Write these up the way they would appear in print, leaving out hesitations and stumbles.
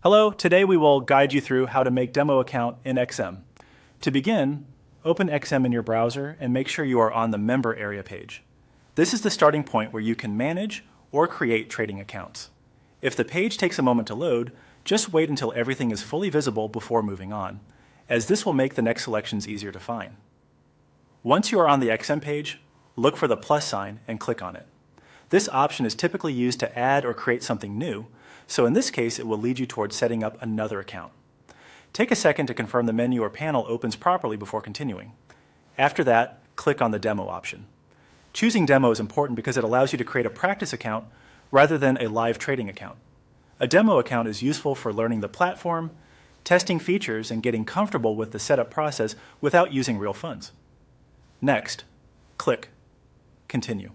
Hello, today we will guide you through how to make demo account in XM. To begin, open XM in your browser and make sure you are on the member area page. This is the starting point where you can manage or create trading accounts. If the page takes a moment to load, just wait until everything is fully visible before moving on, as this will make the next selections easier to find. Once you are on the XM page, look for the plus sign and click on it. This option is typically used to add or create something new, so in this case it will lead you towards setting up another account. Take a second to confirm the menu or panel opens properly before continuing. After that, click on the demo option. Choosing demo is important because it allows you to create a practice account rather than a live trading account. A demo account is useful for learning the platform, testing features, and getting comfortable with the setup process without using real funds. Next, click Continue.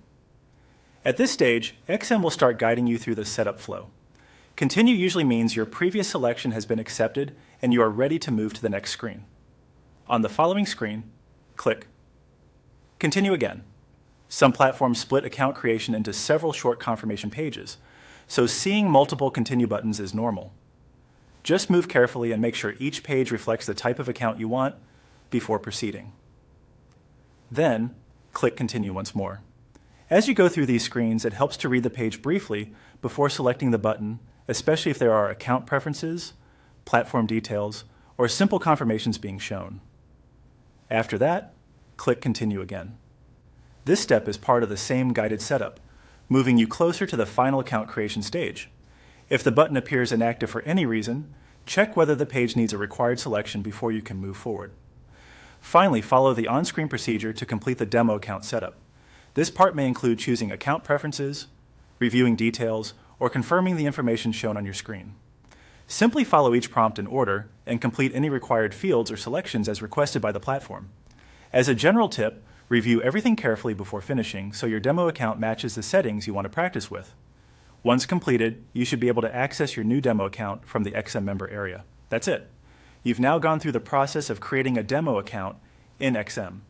At this stage, XM will start guiding you through the setup flow. Continue usually means your previous selection has been accepted and you are ready to move to the next screen. On the following screen, click Continue again. Some platforms split account creation into several short confirmation pages, so seeing multiple continue buttons is normal. Just move carefully and make sure each page reflects the type of account you want before proceeding. Then, click Continue once more. As you go through these screens, it helps to read the page briefly before selecting the button, especially if there are account preferences, platform details, or simple confirmations being shown. After that, click Continue again. This step is part of the same guided setup, moving you closer to the final account creation stage. If the button appears inactive for any reason, check whether the page needs a required selection before you can move forward. Finally, follow the on-screen procedure to complete the demo account setup. This part may include choosing account preferences, reviewing details, or confirming the information shown on your screen. Simply follow each prompt in order and complete any required fields or selections as requested by the platform. As a general tip, review everything carefully before finishing so your demo account matches the settings you want to practice with. Once completed, you should be able to access your new demo account from the XM member area. That's it. You've now gone through the process of creating a demo account in XM.